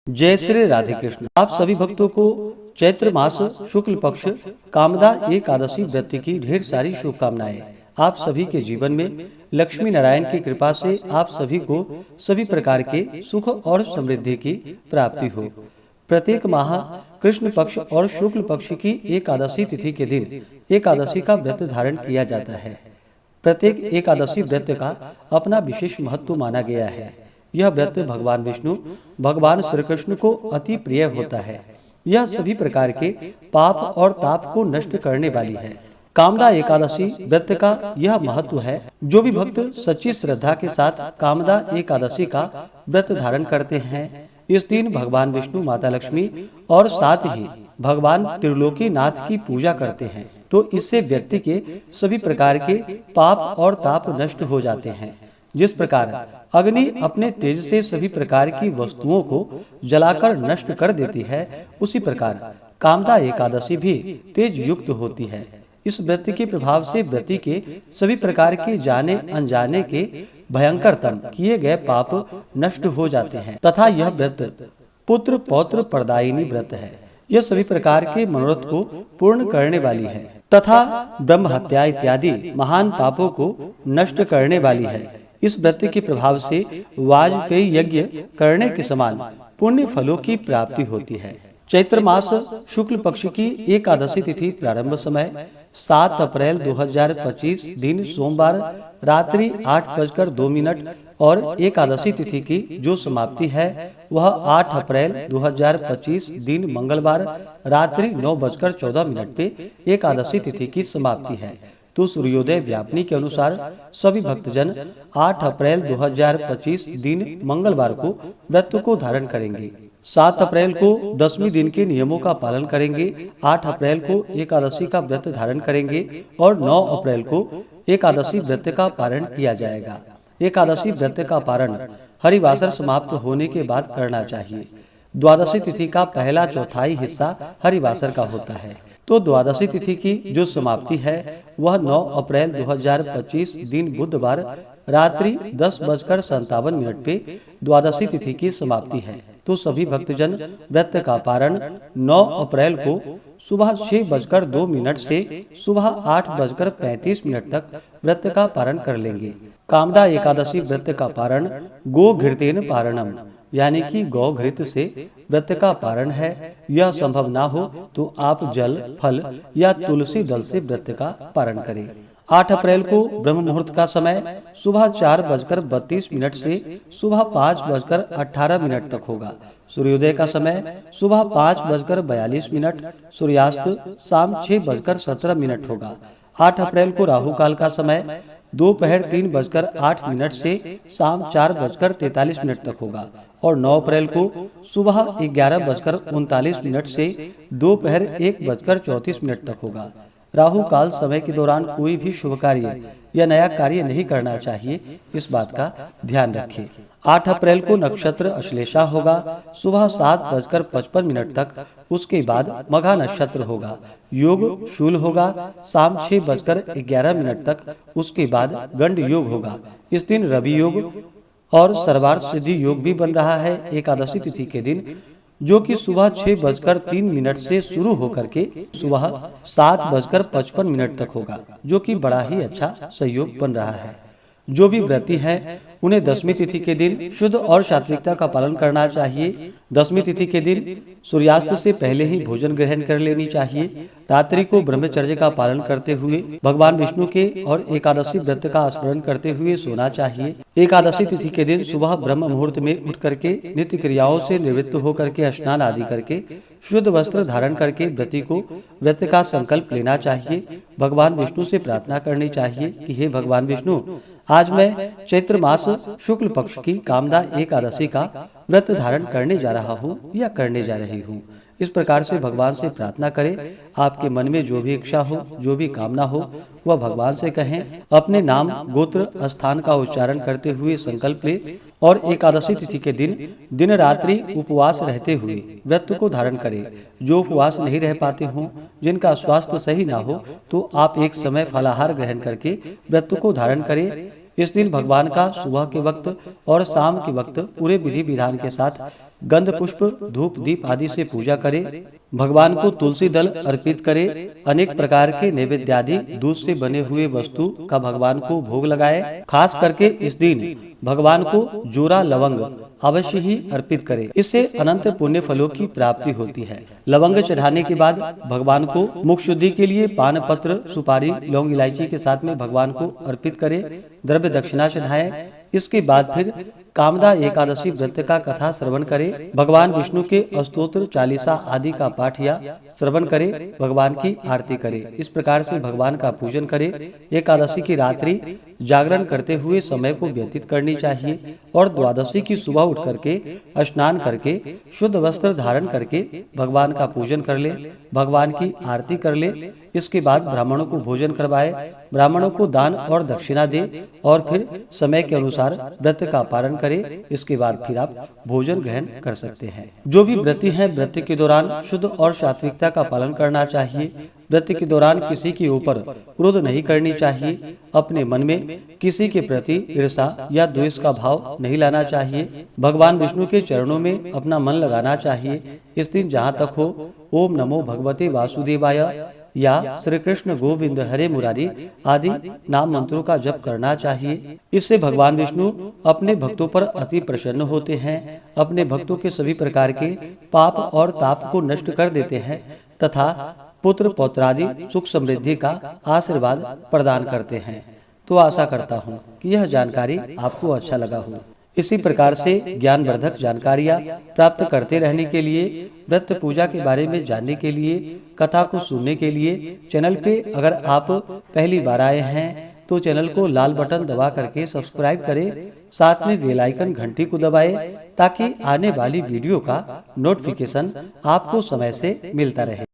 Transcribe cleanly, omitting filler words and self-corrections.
जय श्री राधे कृष्ण। आप सभी भक्तों को चैत्र मास शुक्ल पक्ष कामदा एकादशी व्रत की ढेर सारी शुभकामनाएं। आप सभी के जीवन में लक्ष्मी नारायण की कृपा से आप सभी को सभी प्रकार के सुख और समृद्धि की प्राप्ति हो। प्रत्येक माह कृष्ण पक्ष और शुक्ल पक्ष की एकादशी तिथि के दिन एकादशी का व्रत धारण किया जाता है। प्रत्येक एकादशी व्रत का अपना विशेष महत्व माना गया है। यह व्रत भगवान विष्णु भगवान श्री कृष्ण को अति प्रिय होता है। यह सभी प्रकार के पाप और ताप को नष्ट करने वाली है। कामदा एकादशी व्रत का यह महत्व है। जो भी भक्त सच्ची श्रद्धा के साथ कामदा एकादशी का व्रत धारण करते हैं, इस दिन भगवान विष्णु, माता लक्ष्मी और साथ ही भगवान त्रिलोकी नाथ की पूजा करते हैं, तो इससे व्यक्ति के सभी प्रकार के पाप और ताप नष्ट हो जाते हैं। जिस प्रकार अग्नि अपने तेज से सभी प्रकार की वस्तुओं को जलाकर नष्ट कर देती है, उसी प्रकार कामदा एकादशी भी तेज युक्त होती है। इस व्रत के प्रभाव से व्रती के सभी प्रकार के जाने अनजाने के भयंकरतम किए गए पाप नष्ट हो जाते हैं तथा यह व्रत पुत्र पौत्र प्रदायिनी व्रत है। यह सभी प्रकार के मनोरथ को पूर्ण करने वाली है तथा ब्रह्म हत्या इत्यादि महान पापों को नष्ट करने वाली है। इस व्रत के प्रभाव से वाजपेयी यज्ञ करने के समान पुण्य फलों की प्राप्ति होती है। चैत्र मास शुक्ल पक्ष की एकादशी तिथि प्रारंभ समय 7 अप्रैल 2025 दिन सोमवार रात्रि 8:02 और एकादशी तिथि की जो समाप्ति है वह 8 अप्रैल 2025 दिन मंगलवार रात्रि 9:14 पे एकादशी तिथि की समाप्ति है। तो सूर्योदय व्यापनी के अनुसार सभी भक्तजन 8 अप्रैल 2025 दिन मंगलवार को व्रत को धारण करेंगे। 7 अप्रैल को 10वीं दिन के नियमों का पालन करेंगे। 8 अप्रैल को एकादशी का व्रत धारण करेंगे और 9 अप्रैल को एकादशी व्रत का पारण किया जाएगा। एकादशी व्रत का पारण हरिवासर समाप्त होने के बाद करना चाहिए। द्वादशी तिथि का पहला चौथाई हिस्सा हरिवासर का होता है। तो द्वादशी तिथि की जो समाप्ति है वह 9 अप्रैल 2025 दिन बुधवार रात्रि 10:57 पे द्वादशी तिथि की समाप्ति है। तो सभी भक्तजन व्रत का पारण 9 अप्रैल को सुबह 6:02 से सुबह 8:35 तक व्रत का पारण कर लेंगे। कामदा एकादशी व्रत का पारण गो घृतेन पारणम यानी कि गौ घृत से व्रत का पारण है। यह संभव ना हो तो आप जल, फल या तुलसी दल से व्रत का पारण करें। 8 अप्रैल को ब्रह्म मुहूर्त का समय सुबह 4:32 से सुबह 5:18 तक होगा। सूर्योदय का समय सुबह 5:42, सूर्यास्त शाम 6:17 होगा। 8 अप्रैल को राहु काल का समय दोपहर 3:08 से शाम 4:43 तक होगा और 9 अप्रैल को सुबह 11:39 से दोपहर 1:34 तक होगा। राहु काल समय के दौरान कोई भी शुभ कार्य या नया कार्य नहीं करना चाहिए, इस बात का ध्यान रखें। 8 अप्रैल को नक्षत्र अश्लेषा होगा सुबह 7:55 तक। उसके बाद मघा नक्षत्र होगा। योग शूल होगा शाम 6:11 तक। उसके बाद गंड योग होगा। इस दिन रवि योग और सर्वार्थ सिद्धि योग भी बन रहा है एकादशी तिथि के दिन, जो कि सुबह 6:03 से शुरू होकर के सुबह 7:55 तक होगा, जो कि बड़ा ही अच्छा संयोग बन रहा है। जो भी व्रती हैं उन्हें 10वीं तिथि के दिन शुद्ध और सात्विकता का पालन करना चाहिए। 10वीं तिथि के दिन सूर्यास्त से पहले ही भोजन ग्रहण कर लेनी चाहिए। रात्रि को ब्रह्मचर्य का पालन करते हुए भगवान विष्णु के और एकादशी व्रत का स्मरण करते हुए सोना चाहिए। एकादशी तिथि के दिन सुबह ब्रह्म मुहूर्त में उठ करके नित्य क्रियाओं से निवृत्त होकर के स्नान आदि करके शुद्ध वस्त्र धारण करके व्रती को व्रत का संकल्प लेना चाहिए। भगवान विष्णु से प्रार्थना करनी चाहिए कि हे भगवान विष्णु, आज मैं चैत्र मास शुक्ल पक्ष की कामदा एकादशी का व्रत धारण करने जा रहा हूँ या करने जा रही हूँ। इस प्रकार से भगवान से प्रार्थना करें। आपके मन में जो भी इच्छा हो, जो भी कामना हो, वह भगवान से कहें। अपने नाम, गोत्र, स्थान का उच्चारण करते हुए संकल्प ले और एकादशी तिथि के दिन दिन रात्रि उपवास रहते हुए व्रत को धारण करें। जो उपवास नहीं रह पाते हों, जिनका स्वास्थ्य सही ना हो, तो आप एक समय फलाहार ग्रहण करके व्रत को धारण करें। इस दिन भगवान का सुबह के वक्त और शाम के वक्त पूरे विधि विधान के साथ गंध पुष्प धूप दीप आदि से पूजा करे, भगवान को तुलसी दल अर्पित करे, अनेक प्रकार के नैवेद्य आदि दूध से बने हुए वस्तु का भगवान को भोग लगाए। खास करके इस दिन भगवान को जोरा लवंग अवश्य ही अर्पित करे, इससे अनंत पुण्य फलों की प्राप्ति होती है। लवंग चढ़ाने के बाद भगवान को मुख शुद्धि के लिए पान पत्र सुपारी लौंग इलायची के साथ में भगवान को अर्पित करे, द्रव्य दक्षिणा चढ़ाए। इसके बाद फिर कामदा एकादशी व्रत का कथा श्रवण करे, भगवान विष्णु के स्तोत्र चालीसा आदि का पाठ या श्रवण करे, भगवान की आरती करे। इस प्रकार से भगवान का पूजन करे। एकादशी की रात्रि जागरण करते हुए समय को व्यतीत करनी चाहिए और द्वादशी की सुबह उठ करके स्नान करके शुद्ध वस्त्र धारण करके भगवान का पूजन कर ले, भगवान की आरती कर ले। इसके बाद ब्राह्मणों को भोजन करवाए, ब्राह्मणों को दान और दक्षिणा दे और फिर समय के अनुसार व्रत का पालन करे। इसके बाद फिर आप भोजन ग्रहण कर सकते हैं। जो भी व्रती हैं व्रत के दौरान शुद्ध और सात्विकता का पालन करना चाहिए। व्रत के दौरान किसी के ऊपर क्रोध नहीं करनी चाहिए, अपने मन में किसी के प्रति ईर्ष्या या द्वेष का भाव नहीं लाना चाहिए। भगवान विष्णु के चरणों में अपना मन लगाना चाहिए। इस दिन जहाँ तक हो ओम नमो भगवते वासुदेवाय या श्री कृष्ण गोविंद हरे मुरारी आदि नाम मंत्रों का जप करना चाहिए। इससे भगवान विष्णु अपने भक्तों पर अति प्रसन्न होते हैं, अपने भक्तों के सभी प्रकार के पाप और ताप को नष्ट कर देते हैं तथा पुत्र पौत्रादि सुख समृद्धि का आशीर्वाद प्रदान करते हैं। तो आशा करता हूँ कि यह जानकारी आपको अच्छा लगा हो। इसी प्रकार से ज्ञानवर्धक जानकारियाँ प्राप्त करते रहने के लिए, व्रत पूजा के बारे में जानने के लिए, कथा को सुनने के लिए चैनल पे अगर आप पहली बार आए हैं तो चैनल को लाल बटन दबा करके सब्सक्राइब करें, साथ में बेल आइकन घंटी को दबाएं ताकि आने वाली वीडियो का नोटिफिकेशन आपको समय से मिलता रहे।